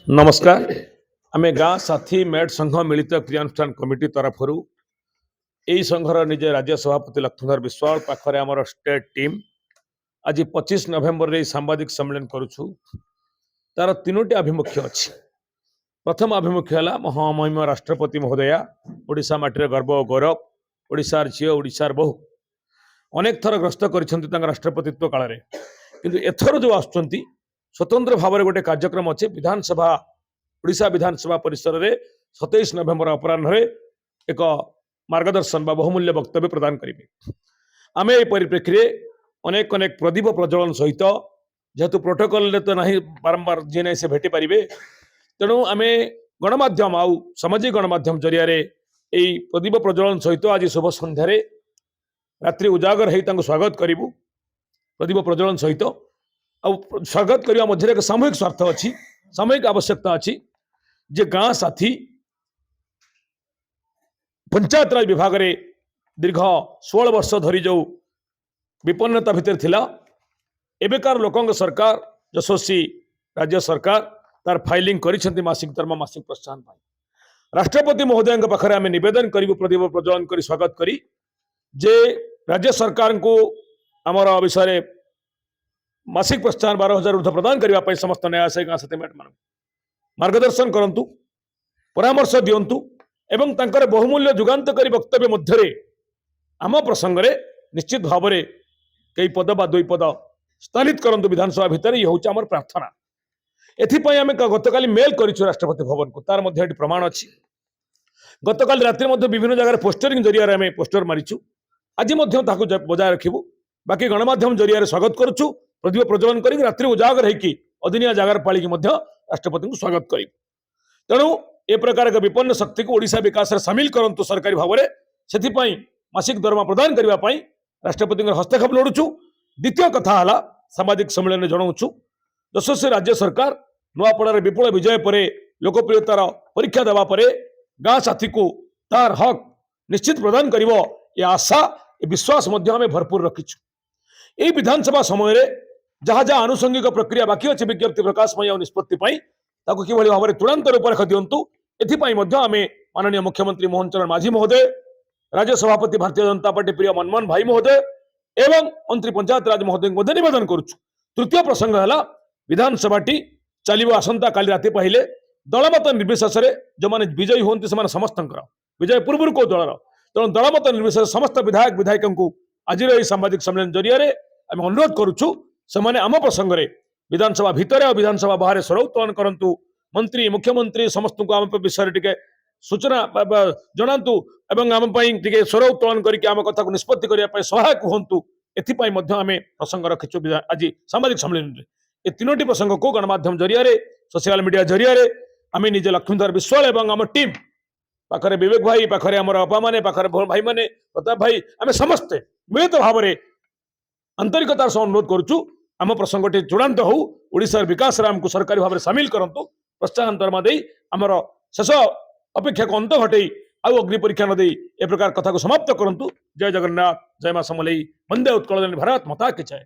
नमस्कार। आमे गाँ साथी मेट संघ मिलित क्रियानुष्ठान कमिटी तरफ यही संघर निज राज्य सभापति लक्ष्मणधर विश्वाल पाखरे आमर स्टेट टीम आज 25 नवेम्बर रे सांबादिक सम्मेलन करुछु। तार तीनोटी आभिमुख्य अच्छी। प्रथम आभिमुख्य है महामहिम राष्ट्रपति महोदया ओडिशा माटी गर्व और गौरव ओडिशार झील ओडिशार बहु अनेक थर ग्रस्त कर राष्ट्रपतित्व काल में किंतु एथर जो आसुचंती स्वतंत्र भाव में गोटे कार्यक्रम अच्छे विधानसभा ओडिशा विधानसभा परिसर में 27 नवेम्बर अपराह एक मार्गदर्शन बा बहुमूल्य वक्तव्य प्रदान करेंगे। आम ये परिप्रेक्षी में अनेक अनेक प्रदीप प्रज्वलन सहित जेहेतु प्रोटोकॉल तो नहीं बारंबार जी नहीं से भेटी पारे तेणु आम गणमाध्यम आउ सामाजिक गणमाध्यम जरिया प्रदीप प्रज्वलन सहित आज शुभ सन्धार रात्रि उजागर हो स्वागत करूँ। प्रदीप प्रज्वलन सहित स्वागत करने मध्य एक सामूहिक स्वार्थ अच्छी सामूहिक आवश्यकता अच्छी जे गाँ साथी पंचायत राज विभाग रे दीर्घ 16 वर्ष धरी जो विपन्नता भितर थिला एबेकार लोकंग सरकार यशस्वी राज्य सरकार तार फाइलिंग करिसेंती मासिक दरमा मासिक प्रोत्साहन पाई राष्ट्रपति महोदय पाखरे आम निवेदन करूँ प्रदीप प्रज्वलन कर स्वागत करी जे राज्य सरकार को आमर विषय मासिक प्रोत्साहन 12,000 ऊर्ध्व प्रदान करने समस्त न्यायालय गाँ साथी मेट मान मार्गदर्शन करंतु परामर्श दियंतु एवं तांकर बहुमूल्य जुगान्तकारी वक्तव्य मध्य आम प्रसंग में निश्चित भाव में कई पद बा दुई पद स्थानित करंतु विधानसभा भितर ये हूँ आम प्रार्थना। एथिपाई आम गतकाली मेल करूँ राष्ट्रपति भवन को तार मध्य प्रमाण अच्छी गतकाल रात्रि विभिन्न जगह पोस्टरिंग जरिया आम पोस्टर मारिचु आज बजाय रखू बाकी गणमाध्यम जरिया स्वागत करुचु प्रदीप प्रज्वलन कर रात्रि उजागर होगी अदिनिया जगार पाड़ी राष्ट्रपति को स्वागत कर तेणु ए प्रकार एक विपन्न शक्ति को ओडिशा विकास में सामिल करंतु सरकारी भाव में से मासिक दरमा प्रदान करने राष्ट्रपति हस्तक्षेप लोड़ुचु। द्वितीय कथा है सामाजिक सम्मेलन में जनाऊँ यशस्वी राज्य सरकार नुआपड़ार विपुल विजय पर लोकप्रियतार परीक्षा देवा गाँ साथी को तार हक निश्चित प्रदान कर आशा विश्वास आम भरपूर रखीचु। यही विधानसभा समय जहाँ जहाँ आनुषंगिक प्रक्रिया बाकी अच्छे विज्ञप्ति प्रकाश निष्पत्ति कि भाव में चूड़ान्त रूपरेख दिंतु एपाई आम माननीय मुख्यमंत्री मोहन चरण माझी महोदय राज्य सभापति भारतीय जनता पार्टी प्रिय मनमोहन भाई महोदय एवं मंत्री पंचायत राज महोदय निवेदन करुचु। तृतीय प्रसंग है विधानसभा चलो आसंता काली राति पहले दलमत निर्विशेष जो मैंने विजयी हमें से समस्त विजय पूर्व कौ दलर तेणु दलमत निर्विशेष समस्त विधायक विधायिका आज सांबादिक सम्मेलन जरिया आम अनुरोध करुचु से आम प्रसंग में विधानसभा भितर और विधानसभा बाहर स्वर उत्तोलन करंतु मंत्री मुख्यमंत्री समस्त को आम विषय टे सूचना जनातु एवं आम स्वर उत्तोलन करके आम कथा को निष्पत्ति करने सहायक हूँ एपाई आम प्रसंग रखीचु आज सामाजिक सम्मेलन में ये तीनोटी प्रसंग को गणमाध्यम जरिया सोशल मीडिया जरिया आम निज लक्ष्मणधर विश्वाल एवं आम टीम पाखरे विवेक भाई पाखरे आमर अपा माने पाखरे भाई माने प्रताप भाई आम समस्ते मिलित भाव में आंतरिकतार सह अनुरोध करुचु आम प्रसंगटी चूड़ान्त हो ओडिशार विकास आमको सरकारी भाव में सामिल करंतु प्रोत्साहन दरमा दे आमर शेष अपेक्षा को अंत घटे आउ अग्नि परीक्षा न दे ए प्रकार कथा को समाप्त करंतु। जय जगन्नाथ जय मां समलेई वंदे उत्कल भारत माता की जय।